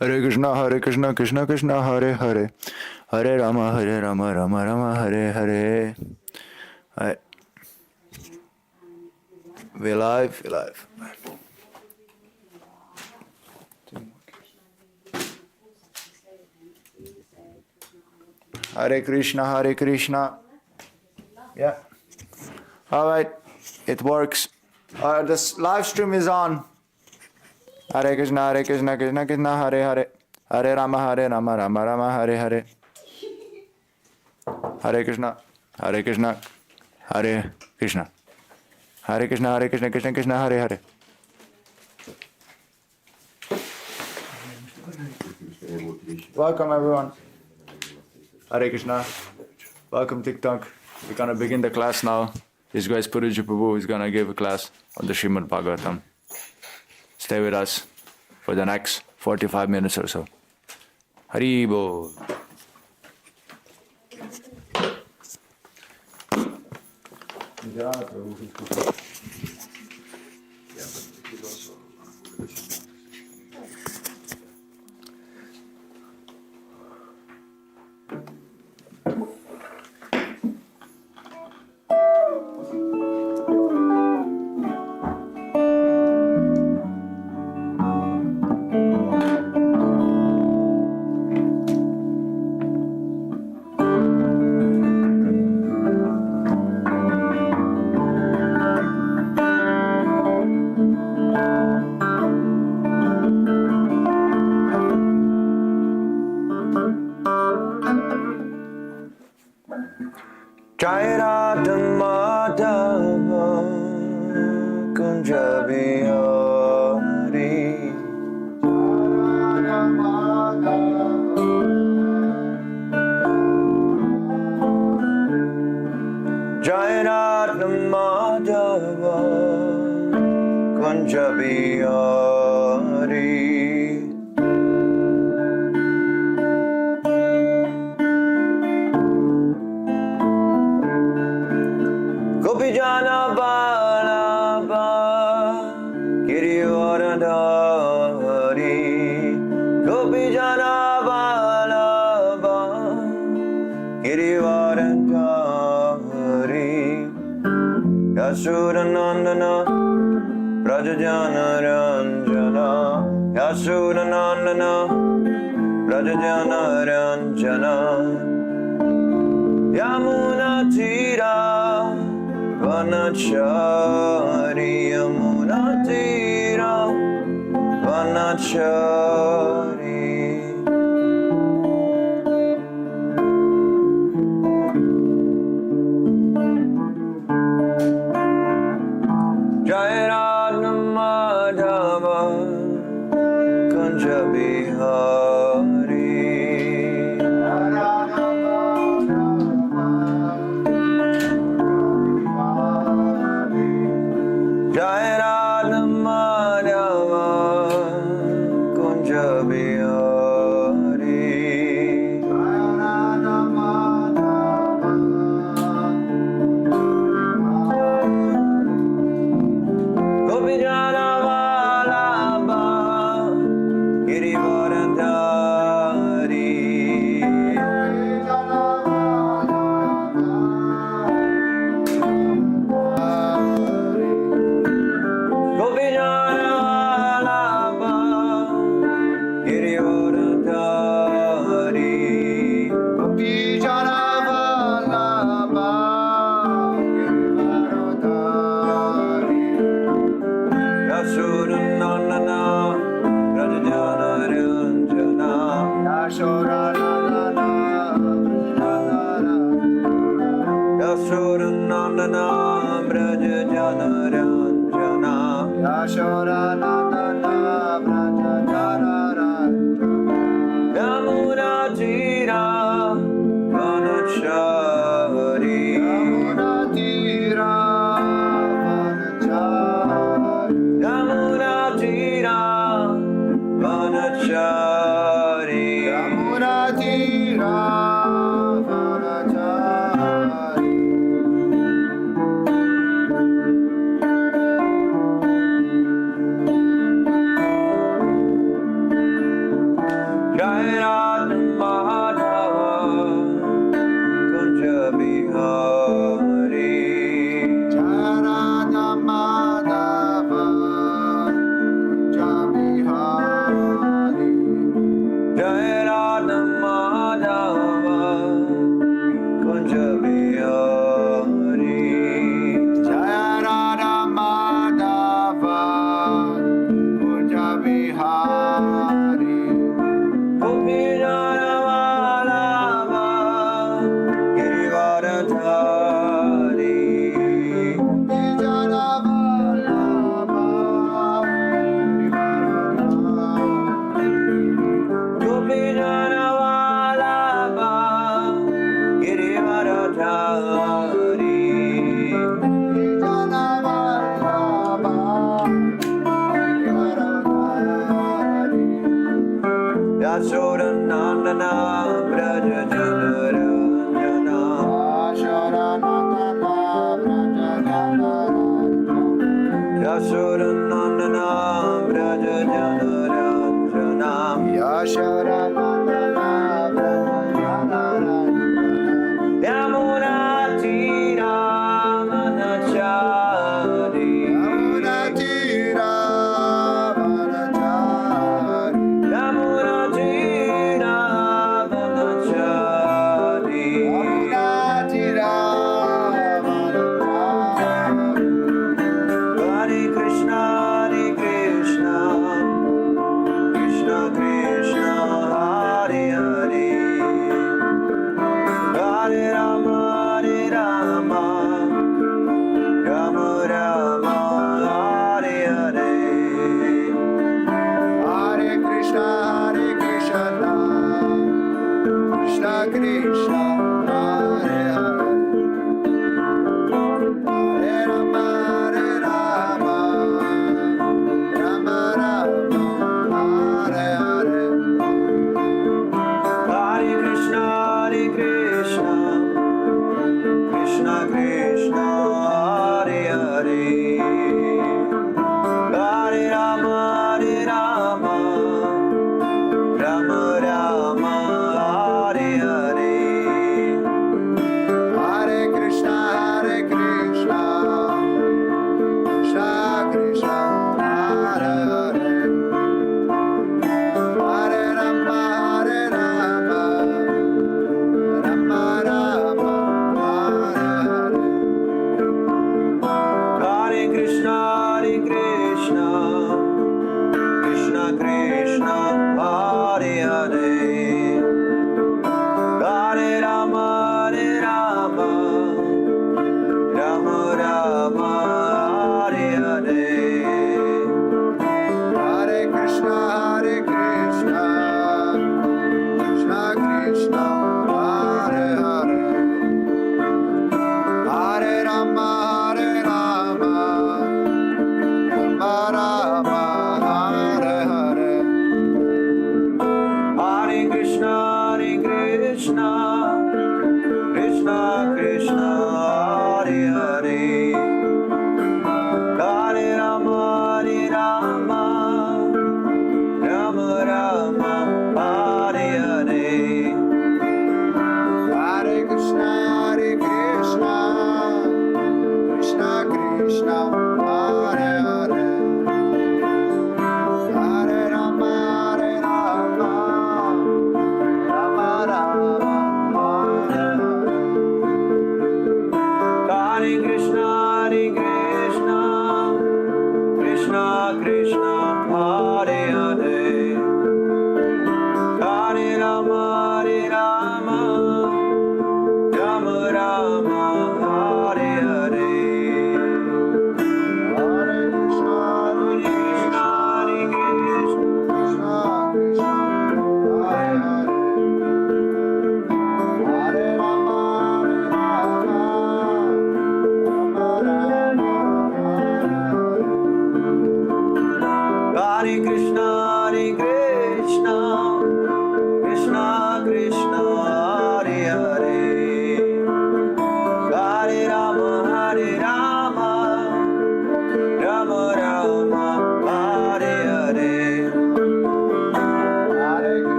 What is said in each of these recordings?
Hare Krishna, Krishna Krishna, Hare Hare, Hare Rama, Rama Rama, Hare Hare. Alright. We're live, we're live. Hare Krishna, Hare Krishna. Yeah. Alright, it works. This live stream is on. Hare Krishna, Krishna Krishna, Hare Hare. Hare Rama, Rama Rama, Hare Hare. Hare Krishna, Hare Krishna, Hare Krishna. Hare Krishna, Krishna Krishna, Hare Hare. Welcome everyone. Hare Krishna. Welcome TikTok. We're gonna begin the class now. His Grace Purujit prabhu is gonna give a class on the Srimad Bhagavatam. Stay with us for the next 45 minutes or so. Hari Bol.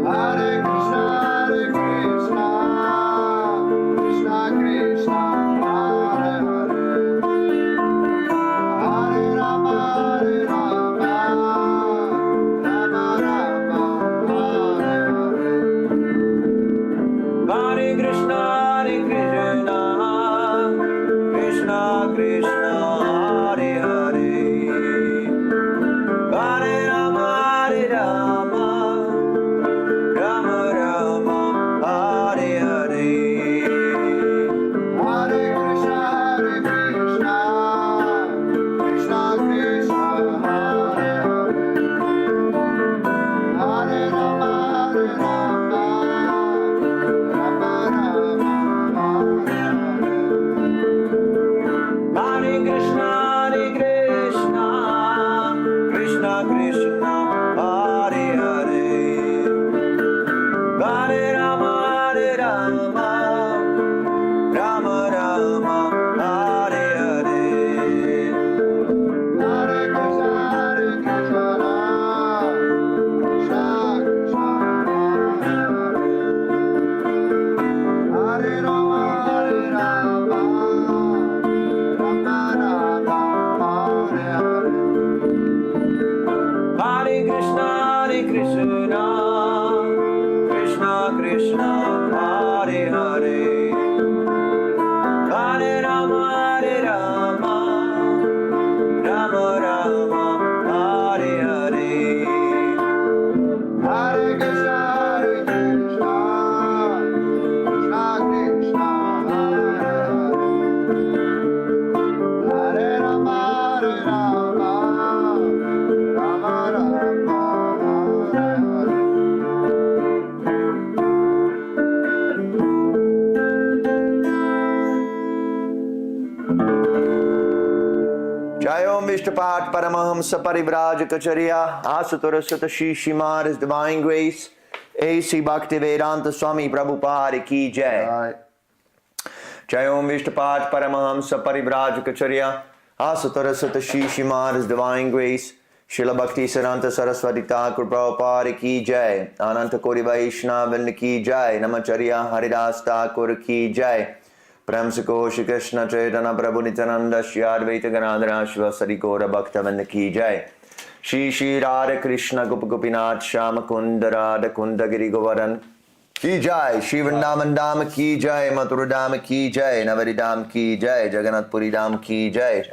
Hare Krishna, Krishna Krishna, Krishna, Hare Hare, Hare Rama, Rama Rama, Hare Hare. Hare Krishna, Krishna Krishna, Hare Hare, Hare Rama, Rama Rama, Hare Hare. Jayom Vishnupat Paramahamsa Parivrajakacarya Asutarasata Shishimar His Divine Grace A.C. Bhaktivedanta Swami Prabhupada Ki Jai. Jayom Vishnupat Paramahamsa Parivrajakacarya Asutarasata Shishimar His Divine Grace Srila Bhakti Siddhanta Saraswati Thakur Prabhupada Ki Jai. Ananta Kori Vaishnava Ki Jai. Namacharya Haridas Thakur Ki Jai. Prem Siko Shri Krishna Chaitanya Prabhu Nityananda Shri Advaita Ganadhara Shiva Sarikora Bhaktavan Ki Jai. Shri Shri Radha Krishna Gopinath Shama Kunda Radha Kunda Giri Govardhan Ki Jai. Shri Vrindavan Dham Ki Jai. Mathura Dham Ki Jai. Navari Dham Ki Jai. Jagannath Puri Dham Ki Jai.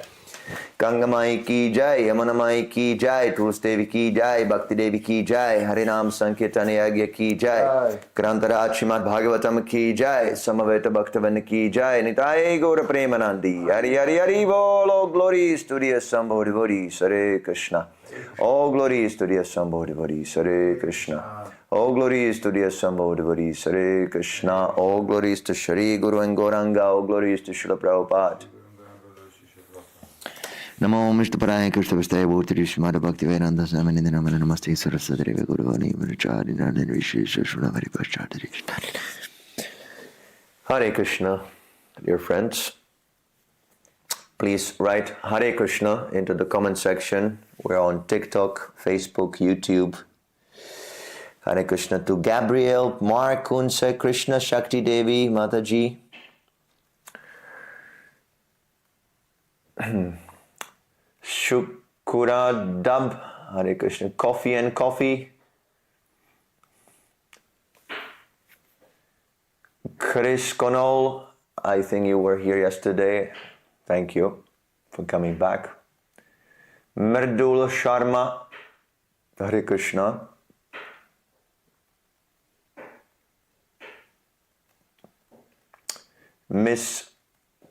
Gangamai Ki Jai. Yamunamai Ki Jai. Tulsi Devi Ki Jai. Bhakti Devi Ki Jai. Harinam Sankirtan Yagya Ki Jai. Grantaraj Srimad Bhagavatam Ki Jai. Samaveta Bhaktavan Ki Jai. Nitai Gaura Premanandi. Hari Hari Hari Bol. All glories to the Sambho devotees. Hare Krishna. All glories to the Sambho devotees. Hare Krishna. All glories to the Sambho devotees. Hare Krishna. All glories to Shri Guru and Gauranga. All glories to Srila Prabhupada. Namo Mr. Paraya Krishna Vastaya Bhurti Srimad Bhaktivedanta Swami Namaste Namaste Saraswati Deva Guru Vani Vrachari Nandin Vishesha Shunamari Pachadi. Hare Krishna, dear friends. Please write Hare Krishna into the comment section. We're on TikTok, Facebook, YouTube. Hare Krishna to Gabriel, Mark, Kunse, Krishna, Shakti Devi, Mataji. Shukura Dab, Hare Krishna, Coffee and Coffee. Chris Connell, I think you were here yesterday. Thank you for coming back. Merdul Sharma, Hare Krishna. Miss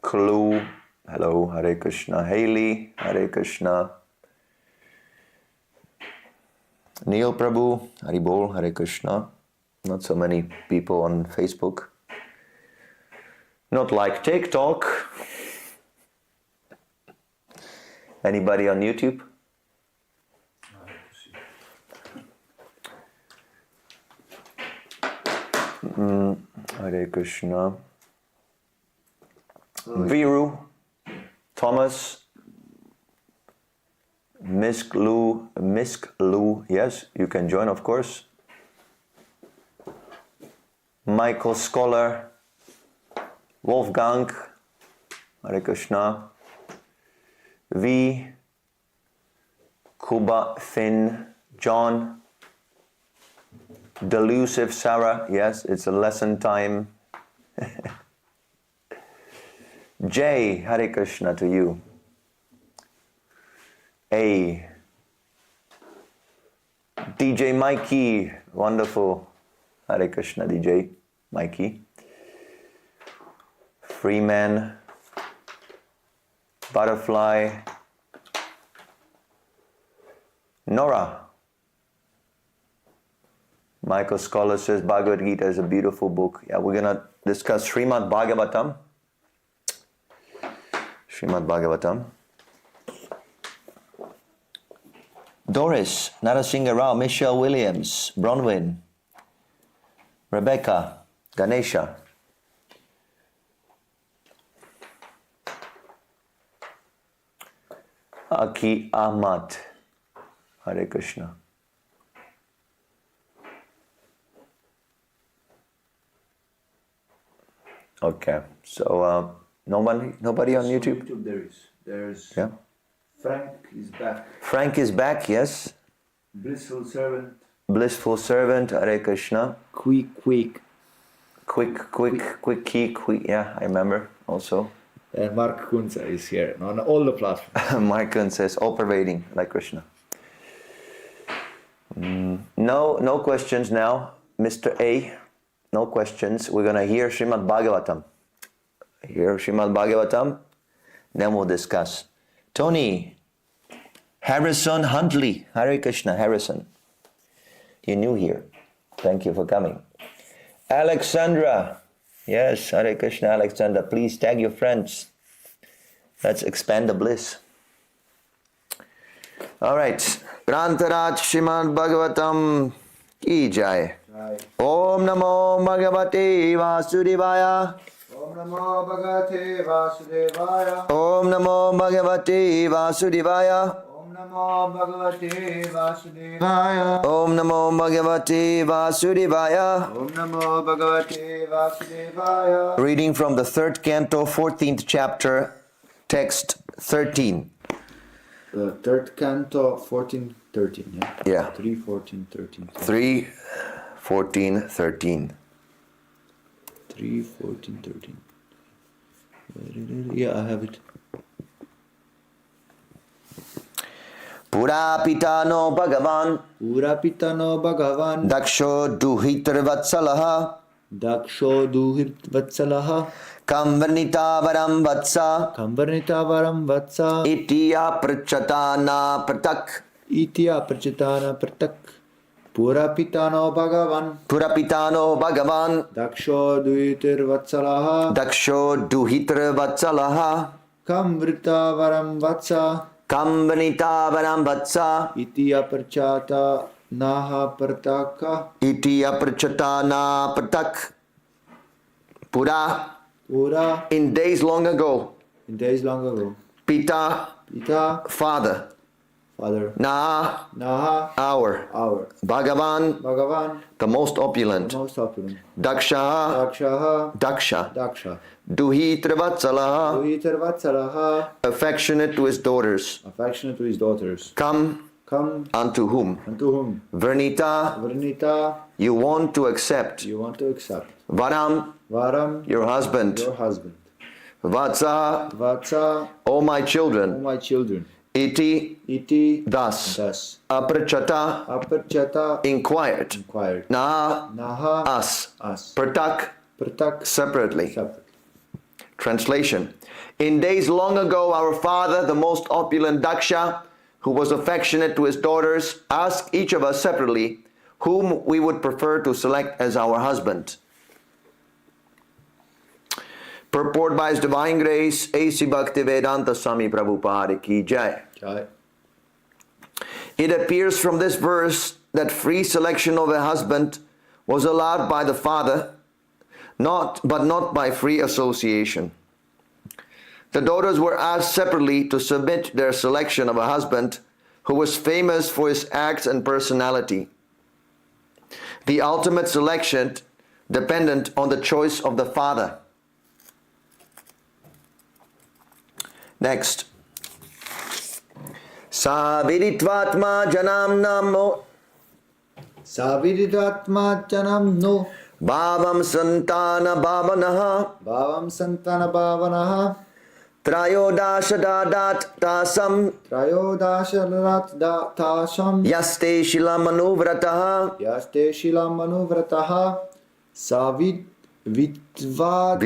Clue, hello, Hare Krishna. Haley, Hare Krishna. Neil Prabhu, Haribol, Hare Krishna. Not so many people on Facebook. Not like TikTok. Anybody on YouTube? Hare Krishna. Viru, Thomas, Misk Lu, yes, you can join, of course. Michael Scholar, Wolfgang, Hare Krishna. V, Kuba, Finn, John, Delusive Sarah, yes, it's a lesson time. Jay, Hare Krishna to you. A, DJ Mikey, wonderful. Hare Krishna, DJ Mikey. Freeman, Butterfly, Nora. Michael Scholar says Bhagavad Gita is a beautiful book. Yeah, we're going to discuss Srimad Bhagavatam. Srimad Bhagavatam. Doris, Narasingha Rao, Michelle Williams, Bronwyn, Rebecca, Ganesha. Aki Ahmad, Hare Krishna. Okay, so nobody on YouTube? There's Yeah. Frank is back. Frank is back, yes. Blissful servant. Blissful servant, Hare Krishna. Quick. quick. Yeah, I remember also. And Mark Kunza is here on all the platforms. Mark Kunza says, all pervading like Krishna. No questions now, Mr. A. No questions. We're going to hear Srimad Bhagavatam. Then we'll discuss. Tony, Harrison Huntley. Hare Krishna, Harrison. You're new here. Thank you for coming. Alexandra. Yes, Hare Krishna, Alexandra. Please tag your friends. Let's expand the bliss. All right. Grantaraj Srimad Bhagavatam ki jai. Om Namo Bhagavate Vasudevaya. Om Namo Bhagavate Vasudevaya. Om Namo Bhagavate Vasudevaya. Om Namo Bhagavate Vasudevaya. Om Namo Bhagavate Vasudevaya. Om Namo Bhagavate Vasudevaya. Reading from the 3rd canto, 14th chapter, text 13. The 3rd canto, 14, 13. Yeah. 3, 14, 13. 3, 14, 13. 3, 14, 13. Yeah, I have it. Purapitano Bhagavan Purapitano Bhagavan Daksho Duhitar Vatsalaha Daksho Duhit Vatsalaha Kamvarnitavaram Vatsa Kamvarnitavaram Vatsa Itiya Prachatana Pratak Itya Prachatana Pratak Purapitano Bhagavan Purapitano Bhagavan Daksho Duhitir Vatsalaha Daksho Duhitar Vatsalaha Kamvritavaram Vatsa Kamvarnitavaram Vatsa Itya Prachata Naha Prataka Itiya Prachatana Pratak Pura Pura in days long ago in days long ago Pita Pita Father Father Naha Naha our Bhagavan Bhagavan the most opulent most opulent Daksha Dakshaha Daksha Daksha Duhitra Vatsalaha Duhitar Vatsalaha affectionate to his daughters affectionate to his daughters come unto whom unto whom Vernita Varnita you want to accept you want to accept Varam Varam your husband your husband Vatsa Vatsa O my all children my children Iti Iti thus thus Aprachata Apachata inquired inquired Naha Naha us us Pratak Pratak separately. separate. Translation. In days long ago, our father, the most opulent Daksha, who was affectionate to his daughters, asked each of us separately whom we would prefer to select as our husband. Purport by His Divine Grace, A.C. Bhaktivedanta Swami Prabhupada Ki Jai. Jai. It appears from this verse that free selection of a husband was allowed by the father, but not by free association. The daughters were asked separately to submit their selection of a husband who was famous for his acts and personality. The ultimate selection depended on the choice of the father. Next. Saviritvatma janam namo Savidatma Janam no bhavam santana bhavanaha Bhavam Santana Bhavanaha trayodasha dadat tasam Trayodasha Rat Tasham yaste shilamanuvratah Yaste Shilam Manuvrataha Savid Viditva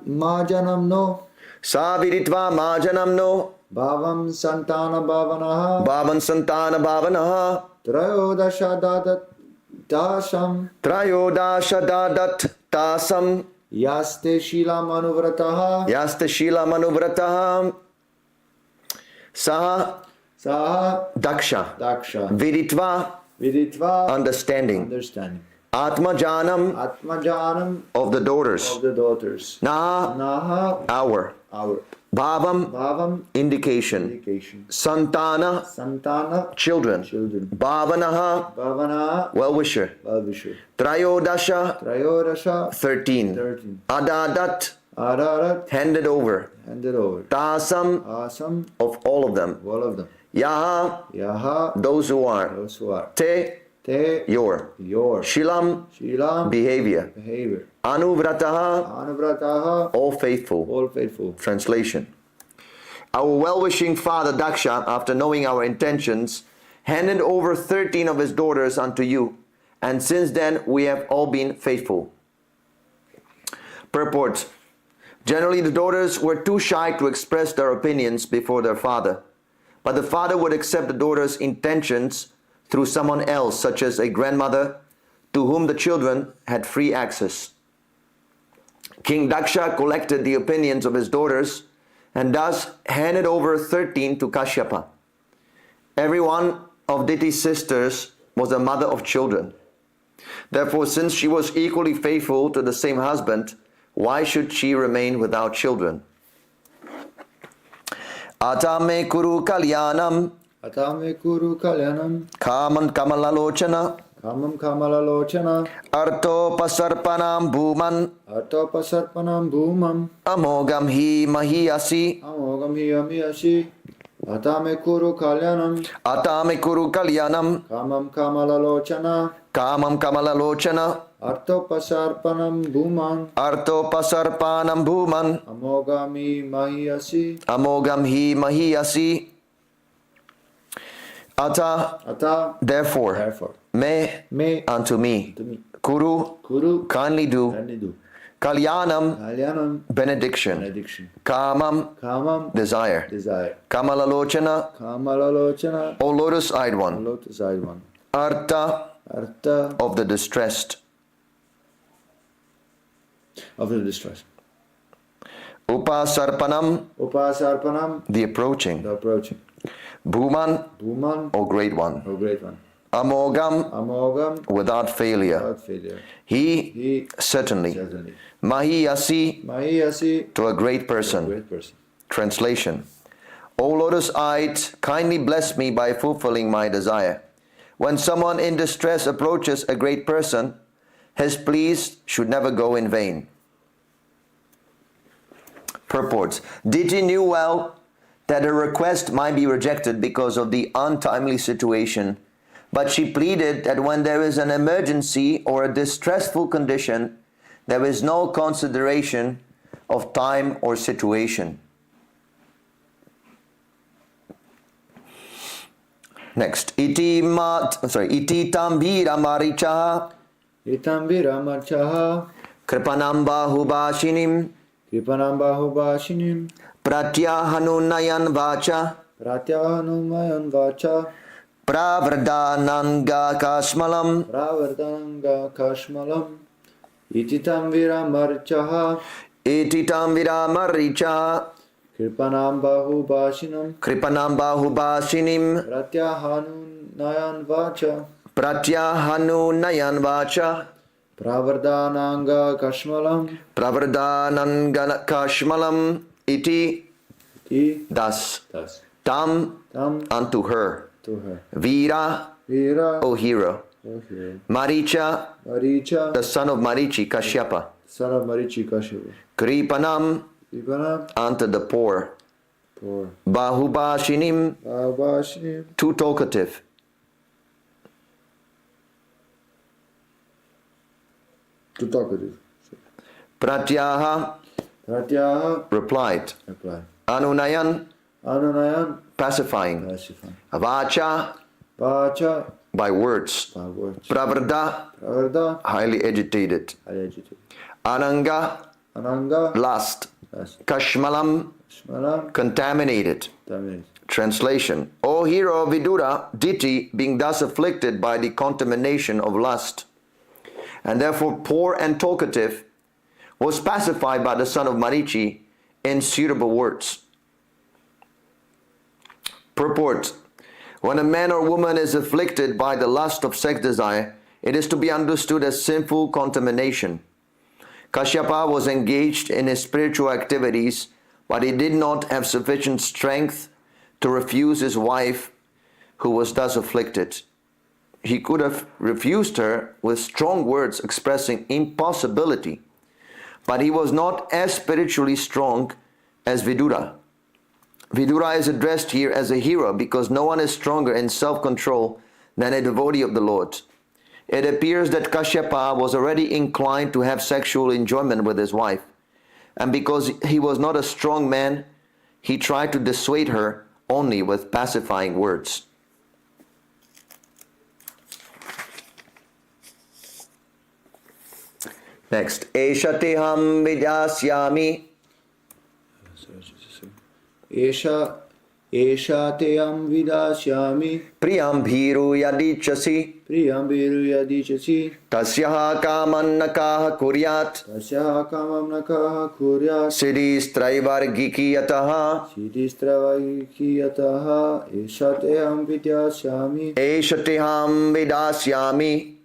Majanam no saviritva majanam no Bhavam Santana Bhavanaha bhavan santana bhavanaha Trayodasha Dadat Dasham trayodasha dadat tasam Yaste Shilam Manuvrataha yaste shilamanuvratah saha Saha daksha Daksha viditva understanding atmajanam Atmajanam of the daughters of the daughters naha Naha our bhavam indication santana children bhavanaha well-wisher trayodasha 13 adadat handed over tasam of all of them yaha those who are te Te. Your. Your. Shilam. Shilam. Behavior. Behavior. Anuvrataha. Anuvrataha. All faithful. All faithful. Translation. Our well-wishing father Daksha, after knowing our intentions, handed over 13 of his daughters unto you, and since then we have all been faithful. Purport. Generally, the daughters were too shy to express their opinions before their father, but the father would accept the daughters' intentions through someone else, such as a grandmother, to whom the children had free access. King Daksha collected the opinions of his daughters and thus handed over 13 to Kashyapa. Every one of Diti's sisters was a mother of children. Therefore, since she was equally faithful to the same husband, why should she remain without children? Atame kuru kalyanam. Atame kuru kalyanam. Kaman kamalalochana. Kamam kamalalochana. Arto pasarpanam bhuman. Artopasarpanam bhumam. Amogam hi mahiyasi. Amogam hiyamiyasi. Atame kuru kalyanam. Atame kuru kalyanam. Kamam kamalalochana. Kamam kamalalochana. Artopasarpanam bhuman. Arto pasarpanam bhuman. Amogami mahiyasi. Amogam hi mahiyasi. Ata. Therefore. Me. Unto me. Kuru. Kindly do. Kalyanam. Benediction. Kamam. Desire. Kamalalochana. O lotus-eyed one. Arta. Of the distressed. Upasarpanam. The approaching. Bhuman. O great one. Amogam. Without failure. He certainly. Mahiyasi. To a great person. Translation. O lotus-eyed, kindly bless me by fulfilling my desire. When someone in distress approaches a great person, his pleas should never go in vain. Purports. Diti knew well that her request might be rejected because of the untimely situation, but she pleaded that when there is an emergency or a distressful condition, there is no consideration of time or situation. Next. Iti tambira marichaha. Itambira marchaha. Kripanambahubashinim. Pratyahanunayan vacha. Pravardhananga kashmalam. Ititambira marchaha. Kripanambahubashinim. Pratyahanunayan vacha. Pravardhananga kashmalam. Iti. Thus. Tam. Unto her. Vira. O hero. Maricha. The son of Marichi, Kashyapa. Kripanam. Unto the poor. Bahubashinim. Too talkative. Pratyaha. Replied. Anunayan. Pacifying. Vacha. By words. Pravardha. Highly agitated. Ananga. Lust. Kashmalam. Contaminated. Translation. O hero of Vidura, Diti, being thus afflicted by the contamination of lust, and therefore poor and talkative, was pacified by the son of Marichi in suitable words. Purport. When a man or woman is afflicted by the lust of sex desire, it is to be understood as sinful contamination. Kashyapa was engaged in his spiritual activities, but he did not have sufficient strength to refuse his wife who was thus afflicted. He could have refused her with strong words expressing impossibility, but he was not as spiritually strong as Vidura. Vidura is addressed here as a hero because no one is stronger in self-control than a devotee of the Lord. it appears that Kashyapa was already inclined to have sexual enjoyment with his wife. And because he was not a strong man, he tried to dissuade her only with pacifying words. Next. Eshateham vidyasyami. Esha team vidasyami. Priyam bhiru yadichasi. Priyam viru yadichasi. Tasyaha kaman nakaha kuryat. Tasyaha kamam nakaha kuryat. Siddhis traivargikiyataha. Siddhistravakiyataha. Esha team vidasyami. Eshateham vidasyami.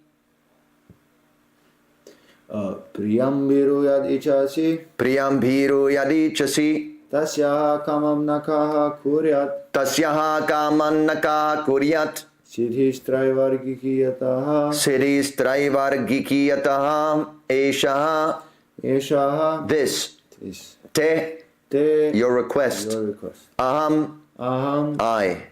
Priyam viru yadichasi. Priyam bhiru yadichasi. Tasyaha kamam nakaha kuryat. Tasyaha kaman nakaha kuryat. Siddhistraivargikiyataha. Siddhis traivargikiyataha. Eshaha. Eshaha. This. Te. Te. Your request. Your request. Aham. Aham. I.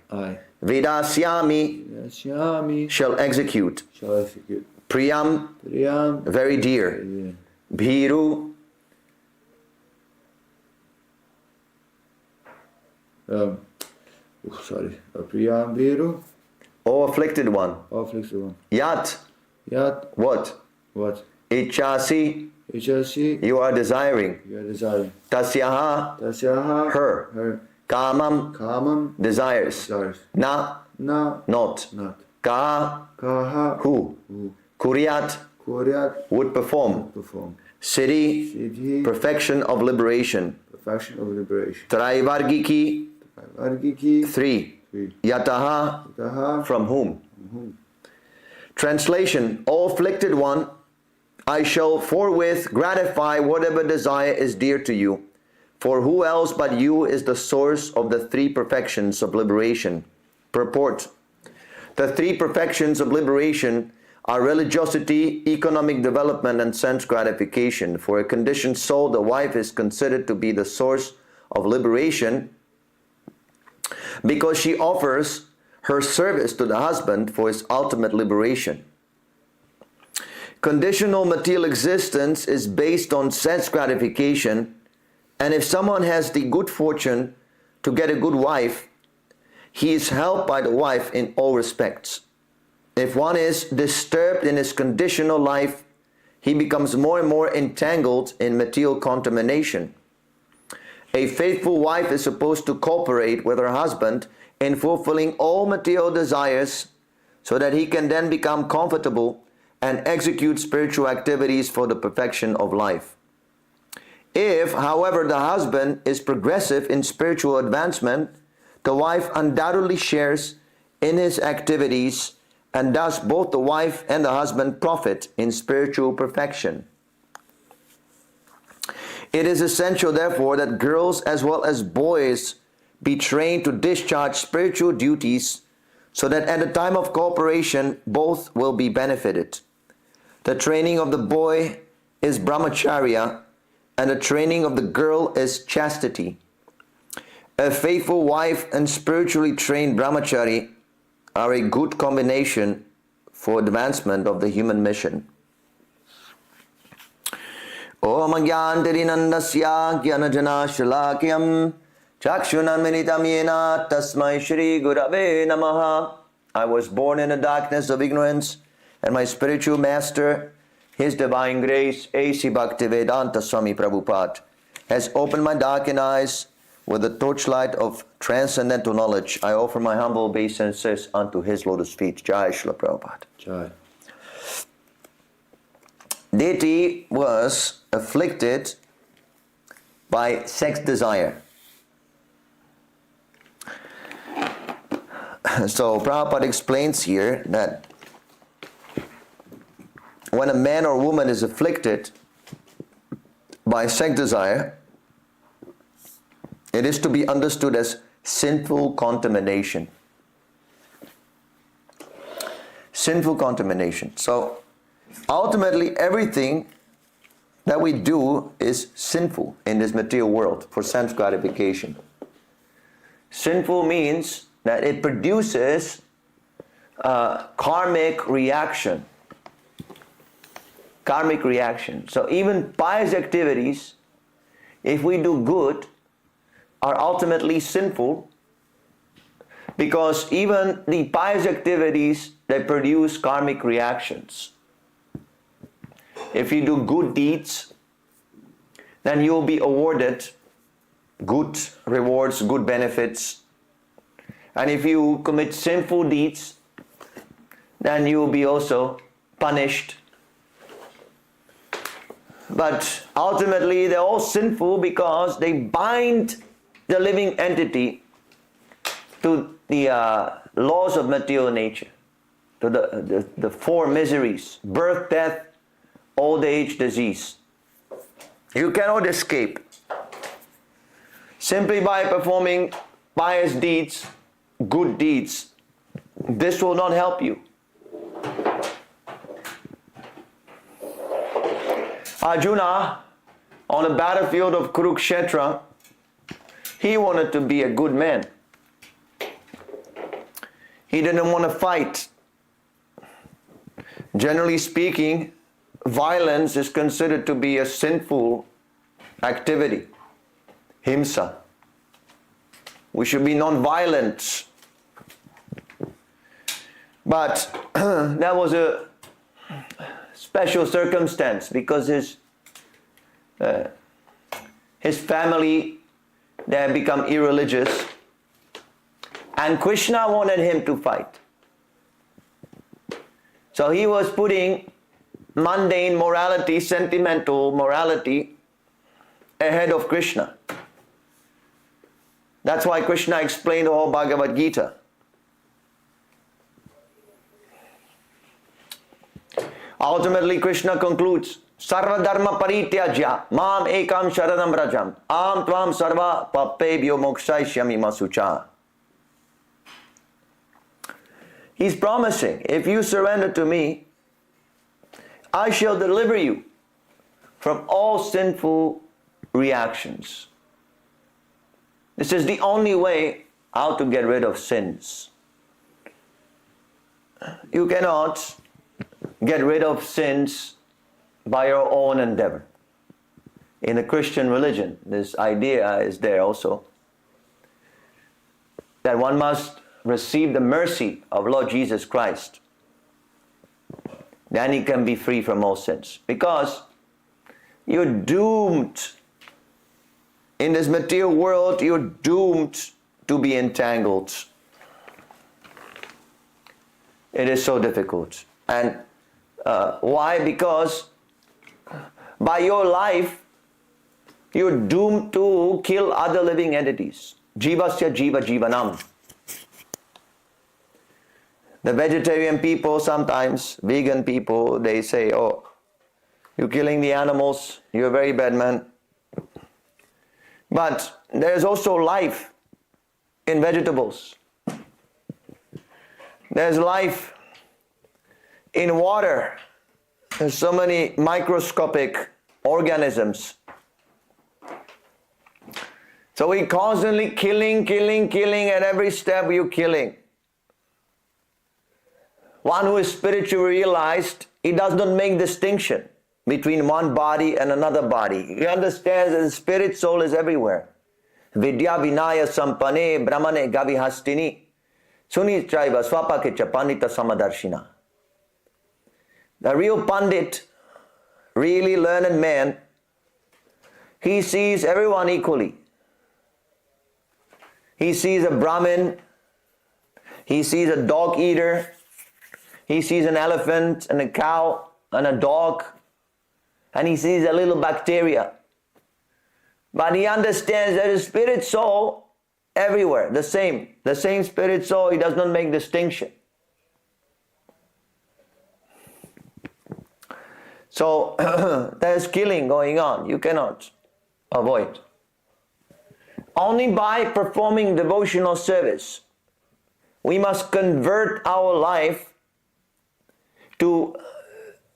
Vidasyami. Vidasyami. Shall execute. Shall execute. Priyam. Priyam. Very dear. Bhiru. Priyam Viru. O afflicted one. Afflicted one. Yat. Yat. What? What? Ichasi. Ichasi. You are desiring. You are desiring. Tasyaha. Tasyaha. Her. Her. Kamam. Kamam. Desires. Desires. Na. Na. Not. Not. Kaha. Kaha. Who. Kuryat. Kuryat. Would perform. Perform. Siddhi. Siddhi. Perfection of liberation. Perfection of liberation. Traivargiki. Vargiki. 3. Yataha. Taha. From whom? Translation. O afflicted one, I shall forthwith gratify whatever desire is dear to you. For who else but you is the source of the 3 perfections of liberation? Purport. The 3 perfections of liberation are religiosity, economic development, and sense gratification. For a conditioned soul, the wife is considered to be the source of liberation because she offers her service to the husband for his ultimate liberation. Conditional material existence is based on sense gratification, and if someone has the good fortune to get a good wife, he is helped by the wife in all respects. If one is disturbed in his conditional life, he becomes more and more entangled in material contamination. A faithful wife is supposed to cooperate with her husband in fulfilling all material desires so that he can then become comfortable and execute spiritual activities for the perfection of life. If, however, the husband is progressive in spiritual advancement, the wife undoubtedly shares in his activities, and thus both the wife and the husband profit in spiritual perfection. It is essential, therefore, that girls as well as boys be trained to discharge spiritual duties so that at the time of cooperation, both will be benefited. The training of the boy is brahmacharya, and the training of the girl is chastity. A faithful wife and spiritually trained brahmachari are a good combination for advancement of the human mission. Om Agyantirinandasya Gyanajana Shalakyam Chakshunaminitam Yena Tasmai Shri Gurave Namaha. I was born in the darkness of ignorance, and my spiritual master, His Divine Grace, A.C. Bhaktivedanta Swami Prabhupada, has opened my darkened eyes with the torchlight of transcendental knowledge. I offer my humble obeisances unto His lotus feet. Jai Srila Prabhupada. Jai. Deity was afflicted by sex desire. So Prabhupada explains here that when a man or woman is afflicted by sex desire, it is to be understood as sinful contamination. Sinful contamination. So ultimately, everything that we do is sinful in this material world for sense gratification. Sinful means that it produces a karmic reaction karmic reaction. So even pious activities, if we do good, are ultimately sinful, because even the pious activities, they produce karmic reactions. If you do good deeds, then you will be awarded good rewards, good benefits. And if you commit sinful deeds, then you will be also punished. But ultimately they're all sinful because they bind the living entity to the laws of material nature, to the four miseries: birth, death, old age, disease. You cannot escape. Simply by performing pious deeds, good deeds, this will not help you. Arjuna, on the battlefield of Kurukshetra, he wanted to be a good man. He didn't want to fight. Generally speaking, violence is considered to be a sinful activity. Himsa. We should be non-violent. But that was a special circumstance, because his family, they had become irreligious, and Krishna wanted him to fight. So he was putting mundane morality, sentimental morality, ahead of Krishna. That's why Krishna explained the whole Bhagavad Gita. Ultimately, Krishna concludes, Sarva dharma parityajya mam ekam sharanam rajam am tvam sarva papebhyo mokshaishyami masucha. He's promising, if you surrender to me, I shall deliver you from all sinful reactions. This is the only way how to get rid of sins. You cannot get rid of sins by your own endeavor. In the Christian religion, this idea is there also, that one must receive the mercy of Lord Jesus Christ. Then he can be free from all sins. Because you're doomed. In this material world, you're doomed to be entangled. It is so difficult. And why? Because by your life, you're doomed to kill other living entities. Jivasya jiva jivanam. The vegetarian people sometimes, vegan people, they say, oh, you're killing the animals, you're a very bad man. But there's also life in vegetables. There's life in water. There's so many microscopic organisms. So we're constantly killing, at every step you're killing. One who is spiritually realized, he does not make distinction between one body and another body. He understands that the spirit soul is everywhere. Vidya vinaya sampane brahmane gavihastini suni chaiva swapakecha pandita samadarshina. The real pandit, really learned man, he sees everyone equally. He sees a Brahmin, he sees a dog eater, he sees an elephant and a cow and a dog, and he sees a little bacteria. But he understands that the spirit soul everywhere, the same spirit soul, he does not make distinction. So there's killing going on, you cannot avoid. Only by performing devotional service, we must convert our life to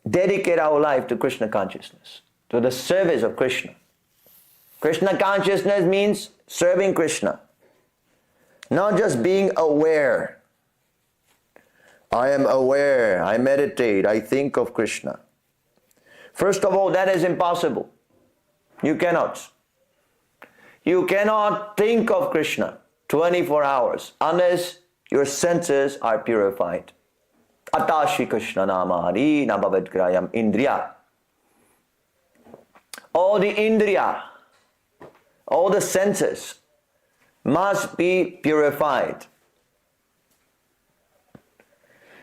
dedicate our life to Krishna consciousness, to the service of Krishna. Krishna consciousness means serving Krishna, not just being aware. I am aware, I meditate, I think of Krishna. First of all, that is impossible. You cannot. You cannot think of Krishna 24 hours unless your senses are purified. Atashi Krishna namari nabhavatgrayam indriya. All the indriya, all the senses must be purified.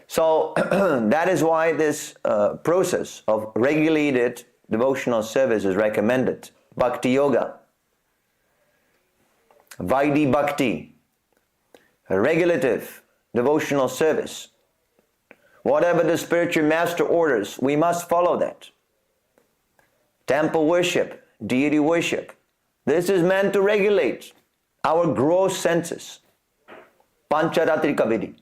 So that is why this process of regulated devotional service is recommended. Bhakti Yoga, Vaidhi Bhakti, regulative devotional service. Whatever the spiritual master orders, we must follow that. Temple worship, deity worship. This is meant to regulate our gross senses. Pancharatrika Vidhi.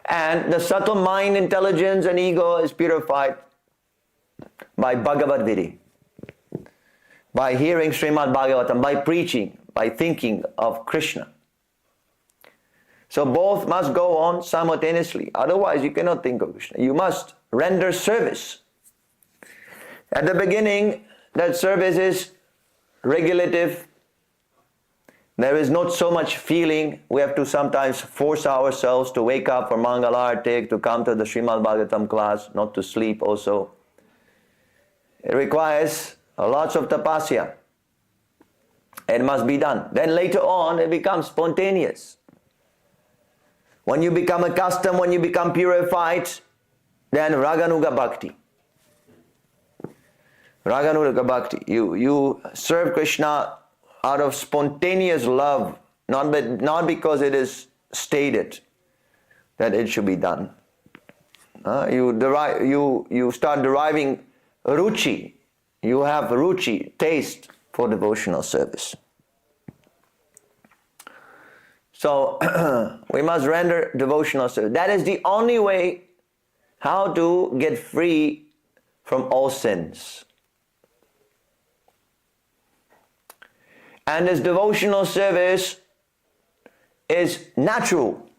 And the subtle mind, intelligence and ego is purified by Bhagavad Vidhi. By hearing Srimad Bhagavatam, by preaching, by thinking of Krishna. So both must go on simultaneously. Otherwise you cannot think of Krishna. You must render service. At the beginning, that service is regulative. There is not so much feeling. We have to sometimes force ourselves to wake up for Mangalartik, to come to the Srimad Bhagavatam class, not to sleep also. It requires lots of tapasya. It must be done. Then later on, it becomes spontaneous. When you become accustomed, when you become purified, then Raganuga Bhakti. Raganuga Bhakti. You serve Krishna out of spontaneous love, not because it is stated that it should be done. You start deriving ruchi. You have ruchi, taste for devotional service. So we must render devotional service. That is the only way how to get free from all sins. And this devotional service is natural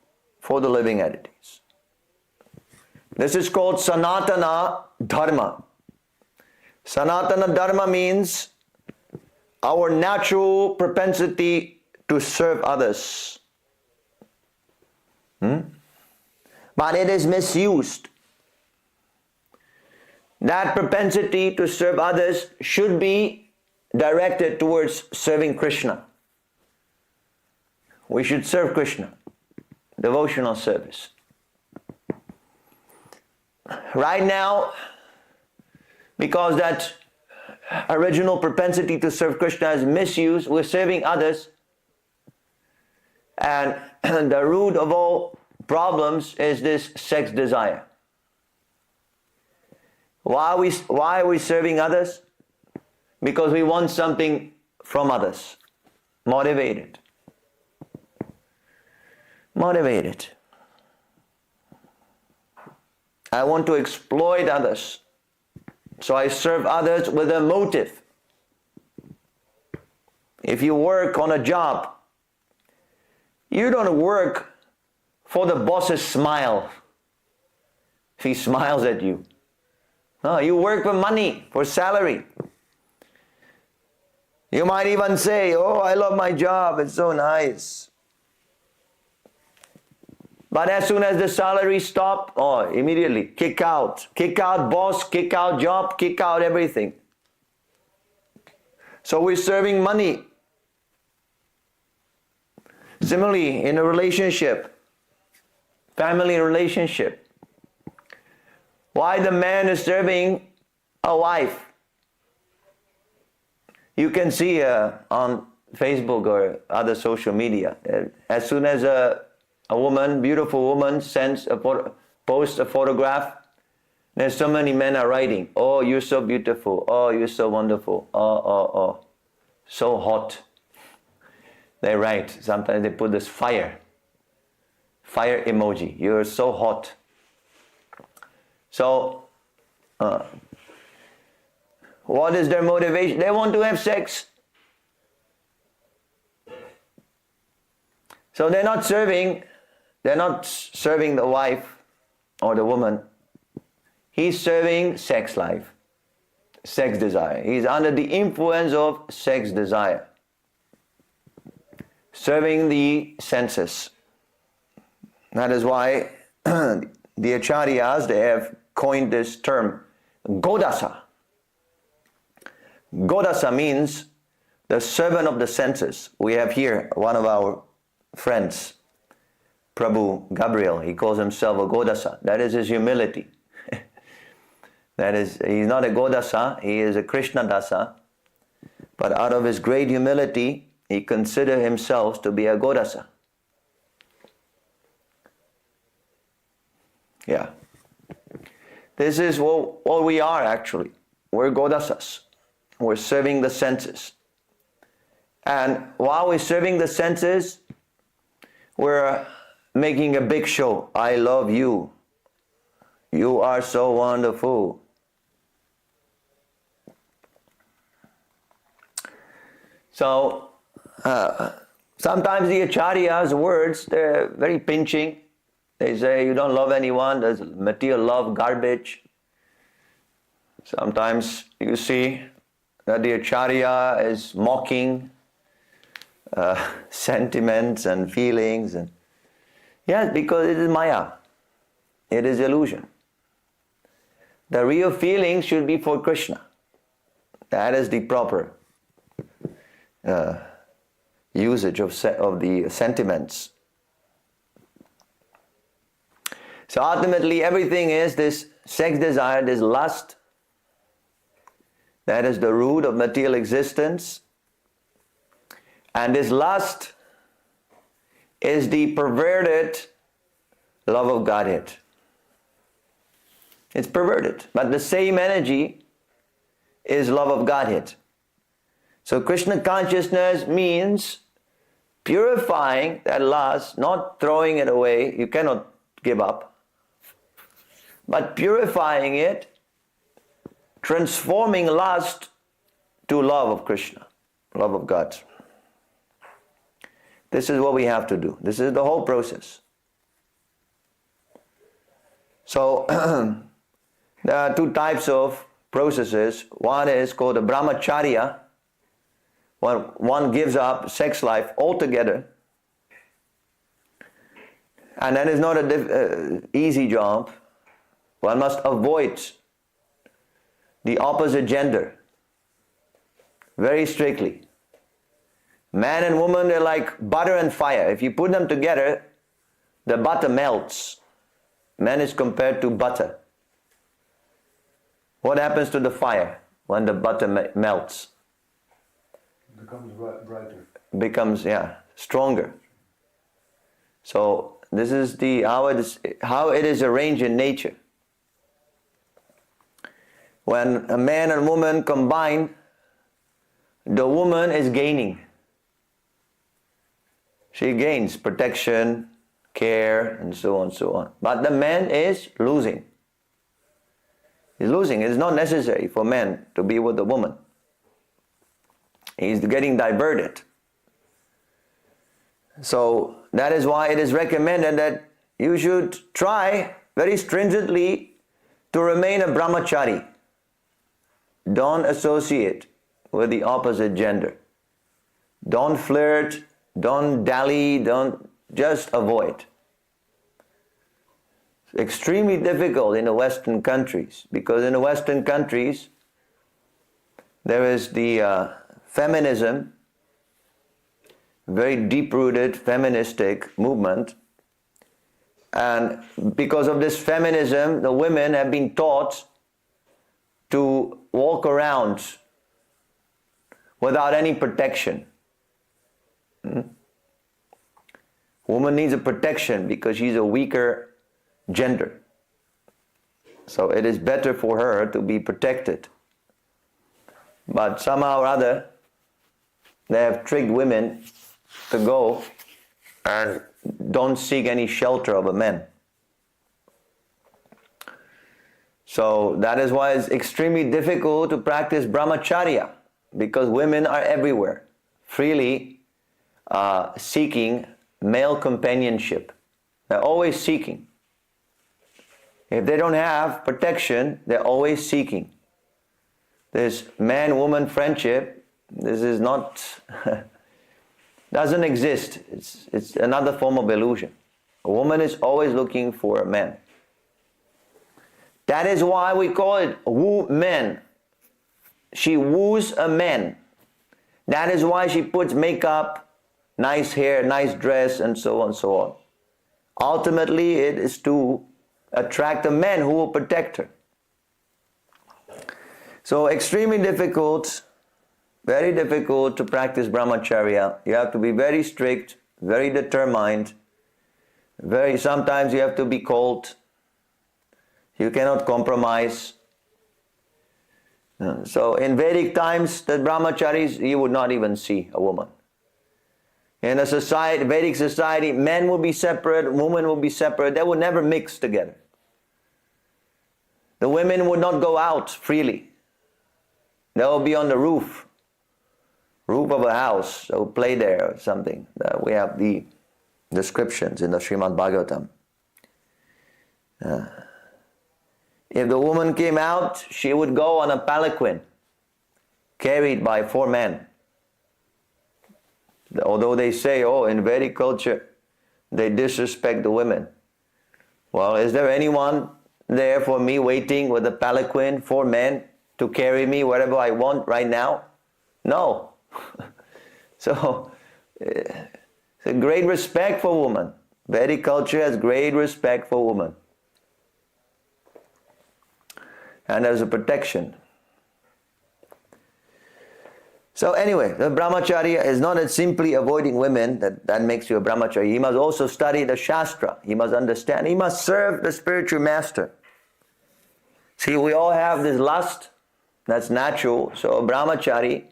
for the living entities. This is called Sanatana Dharma. Sanatana Dharma means our natural propensity to serve others. But it is misused. That propensity to serve others should be directed towards serving Krishna. We should serve Krishna. Devotional service. Right now, because that original propensity to serve Krishna is misused, we're serving others. And the root of all problems is this sex desire. Why are we serving others? Because we want something from others. Motivated. Motivated. I want to exploit others. So I serve others with a motive. If you work on a job, you don't work for the boss's smile. If he smiles at you. No, you work for money, for salary. You might even say, oh, I love my job, it's so nice. But as soon as the salary stops, oh, immediately kick out boss, kick out job, kick out everything. So we're serving money. Similarly, in a relationship, family relationship, why the man is serving a wife? You can see on Facebook or other social media, as soon as a woman, beautiful woman, posts a photograph, there's so many men are writing, oh, you're so beautiful, oh, you're so wonderful, oh, so hot. They write, sometimes they put this fire emoji, you're so hot. So, what is their motivation? They want to have sex. So they're not serving the wife or the woman. he's serving sex life, sex desire. He's under the influence of sex desire, serving the senses. That is why the acharyas, they have coined this term, Godasa. Godasa means the servant of the senses. We have here one of our friends, Prabhu Gabriel. He calls himself a Godasa. That is his humility. That is, he's not a Godasa, he is a Krishna Dasa. But out of his great humility, he considers himself to be a Godasa. Yeah. This is what we are actually. We're Godasas. We're serving the senses. And while we're serving the senses, we're making a big show. I love you. You are so wonderful. So, sometimes the acharyas' words, they're very pinching. They say, you don't love anyone, there's material love, garbage. Sometimes you see that the acharya is mocking sentiments and feelings. And yes, because it is maya. It is illusion. The real feeling should be for Krishna. That is the proper usage of the sentiments. So ultimately everything is this sex desire, this lust. That is the root of material existence. And this lust is the perverted love of Godhead. It's perverted, but the same energy is love of Godhead. So Krishna consciousness means purifying that lust, not throwing it away. You cannot give up. But purifying it, transforming lust to love of Krishna, love of God. This is what we have to do. This is the whole process. So, there are two types of processes. One is called the brahmacharya. One gives up sex life altogether. And that is not an easy job. One must avoid the opposite gender very strictly. Man and woman, they're like butter and fire. If you put them together, the butter melts. Man is compared to butter. What happens to the fire when the butter melts? Becomes brighter. Becomes, stronger. So this is how it is arranged in nature. When a man and woman combine, the woman is gaining. She gains protection, care, and so on, so on. But the man is losing. He's losing. It's not necessary for man to be with the woman. He's getting diverted. So that is why it is recommended that you should try very stringently to remain a brahmachari. Don't associate with the opposite gender. Don't flirt, don't dally, just avoid. It's extremely difficult in the Western countries, because in the Western countries there is the feminism, very deep-rooted feministic movement, and because of this feminism, the women have been taught to walk around without any protection. Woman needs a protection because she's a weaker gender. So it is better for her to be protected. But somehow or other, they have tricked women to go and don't seek any shelter of a man. So that is why it's extremely difficult to practice brahmacharya, because women are everywhere, freely seeking male companionship. They're always seeking. If they don't have protection, they're always seeking. This man-woman friendship, this is not, doesn't exist. It's another form of illusion. A woman is always looking for a man. That is why we call it woo men. She woos a man. That is why she puts makeup, nice hair, nice dress, and so on and so on. Ultimately, it is to attract a man who will protect her. So extremely difficult, very difficult to practice brahmacharya. You have to be very strict, very determined. Sometimes you have to be cold. You cannot compromise. So in Vedic times, the brahmacharis, you would not even see a woman. In a society, Vedic society, men will be separate, women will be separate. They would never mix together. The women would not go out freely. They will be on the roof of a house. They will play there or something. We have the descriptions in the Srimad Bhagavatam. If the woman came out, she would go on a palanquin, carried by 4 men. Although they say, in Vedic culture, they disrespect the women. Well, is there anyone there for me waiting with a palanquin, 4 men, to carry me wherever I want right now? No. So, it's a great respect for women. Vedic culture has great respect for women. And there's a protection. So anyway, the brahmacharya is not simply avoiding women that makes you a brahmacharya. He must also study the Shastra. He must understand. He must serve the spiritual master. See, we all have this lust. That's natural. So a brahmachari,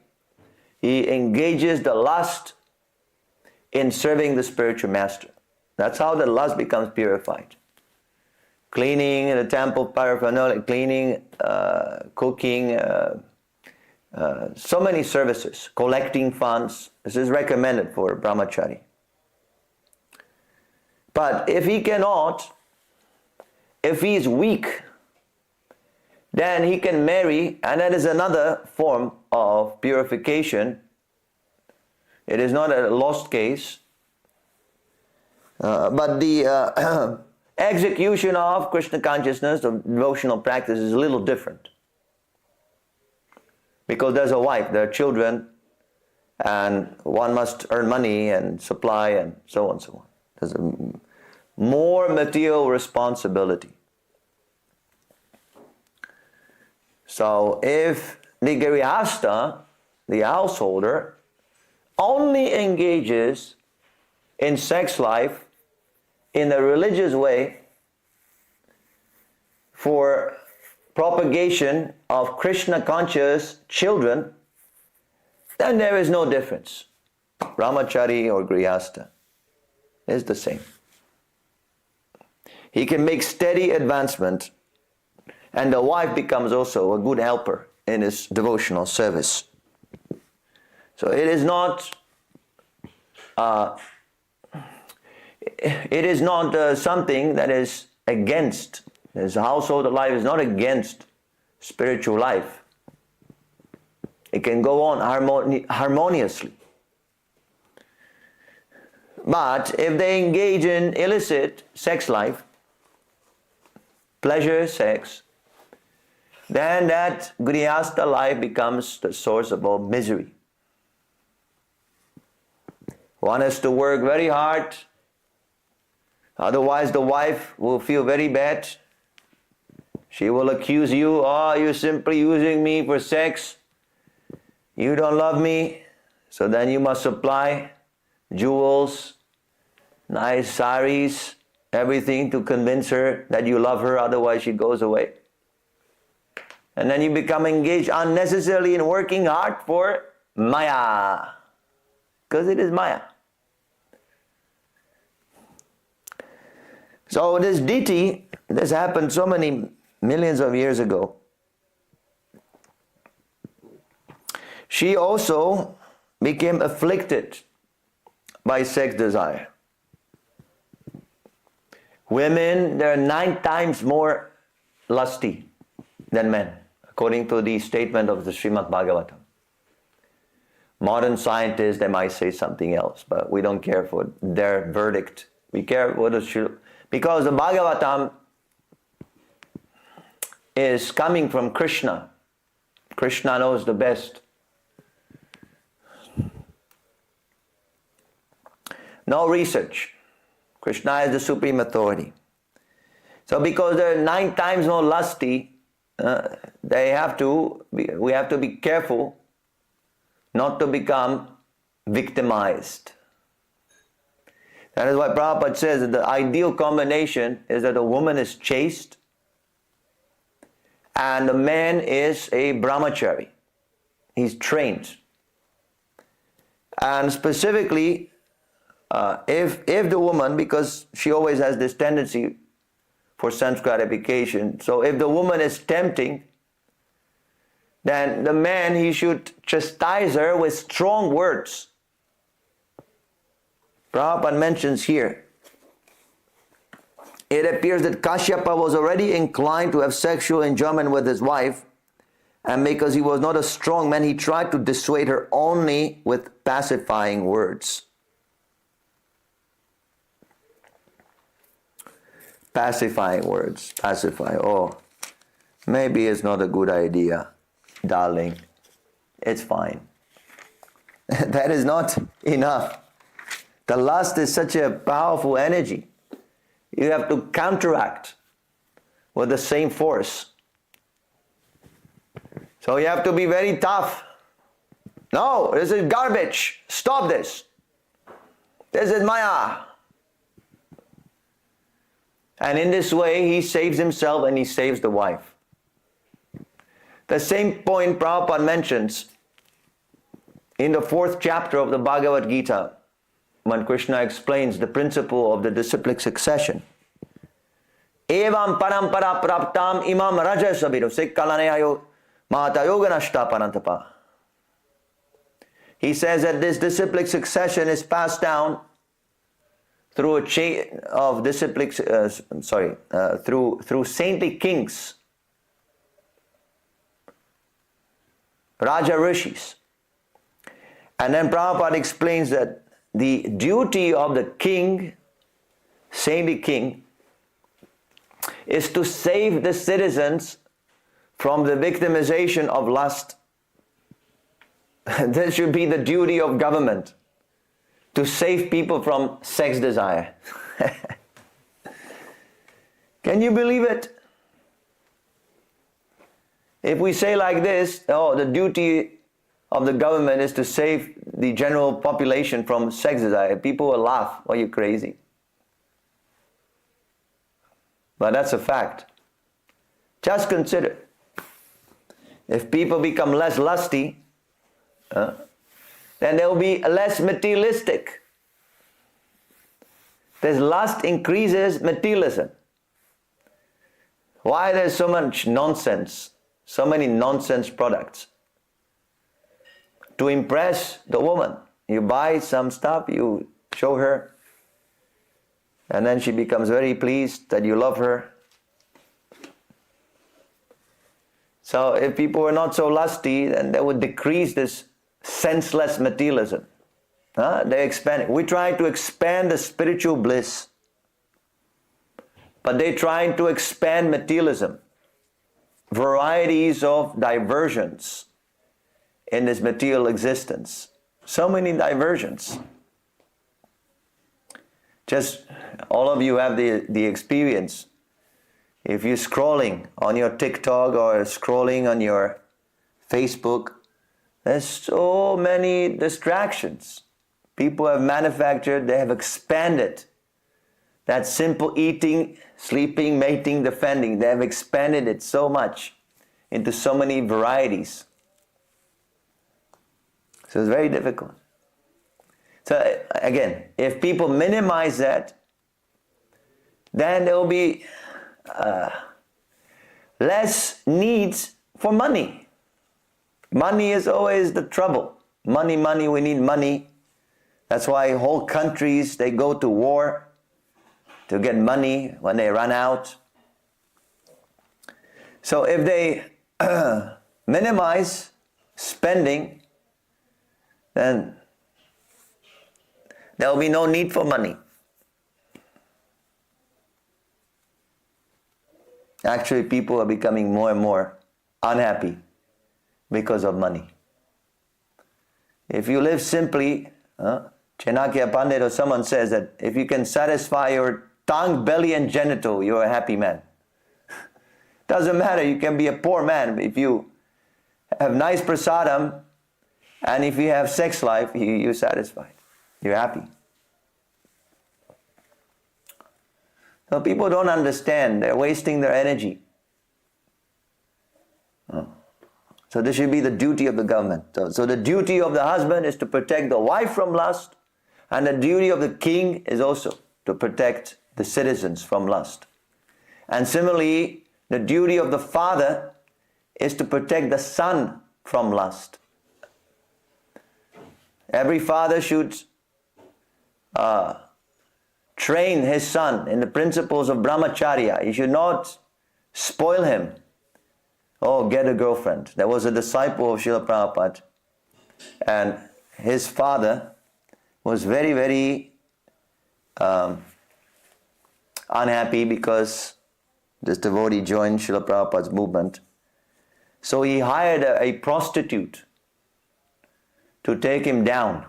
he engages the lust in serving the spiritual master. That's how the lust becomes purified. Cleaning the temple paraphernalia, cleaning, cooking, so many services, collecting funds. This is recommended for a brahmachari. But if he cannot, if he is weak, then he can marry, and that is another form of purification. It is not a lost case. But the execution of Krishna consciousness, of devotional practice, is a little different. Because there's a wife, there are children, and one must earn money and supply and so on and so on. There's a more material responsibility. So if the Grihastha, the householder, only engages in sex life in a religious way for propagation of Krishna conscious children, then there is no difference. Brahmachari or Grihastha is the same. He can make steady advancement, and the wife becomes also a good helper in his devotional service. So it is not something that is against. His household life is not against spiritual life. It can go on harmoniously. But if they engage in illicit sex life, pleasure, sex, then that Grihastha life becomes the source of all misery. One has to work very hard, otherwise the wife will feel very bad. She will accuse you, you're simply using me for sex. You don't love me. So then you must supply jewels, nice saris, everything to convince her that you love her, otherwise she goes away. And then you become engaged unnecessarily in working hard for Maya. Because it is Maya. So this deity, this happened so many millions of years ago. She also became afflicted by sex desire. Women, they're 9 times more lusty than men, according to the statement of the Srimad Bhagavatam. Modern scientists, they might say something else, but we don't care for their verdict. We care what is true. Because the Bhagavatam is coming from Krishna. Krishna knows the best. No research. Krishna is the supreme authority. So because they're 9 times more lusty, we have to be careful not to become victimized. That is why Prabhupada says that the ideal combination is that a woman is chaste and the man is a brahmachari. He's trained. And specifically, if the woman, because she always has this tendency for sense gratification, so if the woman is tempting, then the man, he should chastise her with strong words. Prabhupada mentions here, it appears that Kashyapa was already inclined to have sexual enjoyment with his wife, and because he was not a strong man, he tried to dissuade her only with pacifying words. Pacifying words, pacify. Oh, maybe it's not a good idea, darling. It's fine. That is not enough. The lust is such a powerful energy. You have to counteract with the same force. So you have to be very tough. No, this is garbage. Stop this. This is Maya. And in this way, he saves himself and he saves the wife. The same point Prabhupada mentions in the 4th chapter of the Bhagavad Gita, when Krishna explains the principle of the disciplic succession. Evam parampara praptam imam rajasabiru sikkalaneyayo mahatayoganashta parantapa. He says that this disciplic succession is passed down through a chain of disciplic, through saintly kings, Raja Rishis. And then Prabhupada explains that the duty of the king, saintly king, is to save the citizens from the victimization of lust. This should be the duty of government, to save people from sex desire. Can you believe it? If we say like this, oh, the duty of the government is to save the general population from sex desire, people will laugh. Are you crazy? But that's a fact. Just consider, if people become less lusty, then they will be less materialistic. This lust increases materialism. Why there's so much nonsense, so many nonsense products? To impress the woman. You buy some stuff, you show her, and then she becomes very pleased that you love her. So if people were not so lusty, then they would decrease this senseless materialism. They expand. We try to expand the spiritual bliss, but they try to expand materialism. Varieties of diversions in this material existence. So many diversions. Just all of you have the experience. If you're scrolling on your TikTok or scrolling on your Facebook, there's so many distractions. People have manufactured, they have expanded that simple eating, sleeping, mating, defending. They have expanded it so much into so many varieties. So it's very difficult. So again, if people minimize that, then there will be less needs for money. Money is always the trouble. Money, we need money. That's why whole countries, they go to war. to get money when they run out. So if they minimize spending, then there will be no need for money. Actually, people are becoming more and more unhappy because of money. If you live simply, Chanakya Pandit or someone says that if you can satisfy your tongue, belly and genital, you're a happy man. Doesn't matter, you can be a poor man. If you have nice prasadam and if you have sex life, you're satisfied. You're happy. So people don't understand. They're wasting their energy. So this should be the duty of the government. So the duty of the husband is to protect the wife from lust, and the duty of the king is also to protect the citizens from lust. And similarly, the duty of the father is to protect the son from lust. Every father should train his son in the principles of brahmacharya. He should not spoil him. Oh, get a girlfriend. There was a disciple of Srila Prabhupada, and his father was very, very unhappy because this devotee joined Srila Prabhupada's movement. So he hired a prostitute to take him down.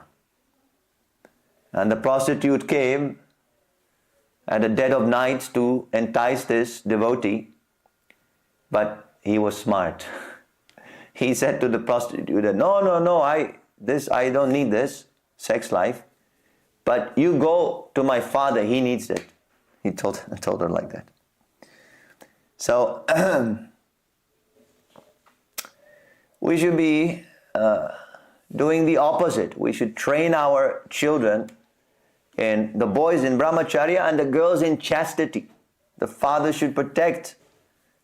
And the prostitute came at the dead of night to entice this devotee, but he was smart. He said to the prostitute, no, I don't need this sex life, but you go to my father, he needs it. He told her like that. So we should be doing the opposite. We should train our children, and the boys in brahmacharya and the girls in chastity. The father should protect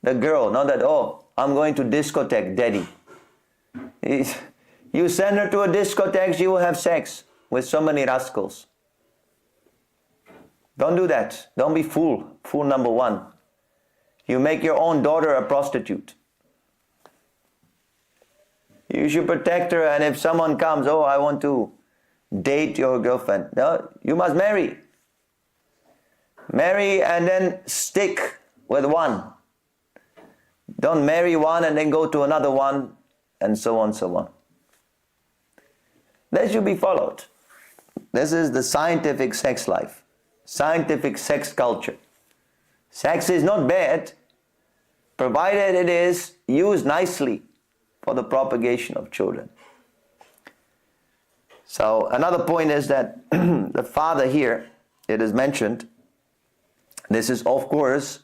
the girl, not that, I'm going to discotheque, daddy. You send her to a discotheque, she will have sex with so many rascals. Don't do that. Don't be fool number one. You make your own daughter a prostitute. You should protect her, and if someone comes, I want to date your girlfriend. No, you must marry. Marry and then stick with one. Don't marry one and then go to another one, and so on, so on. That should be followed. This is the scientific sex life, scientific sex culture. Sex is not bad, provided it is used nicely for the propagation of children. So another point is that the father here, it is mentioned, this is of course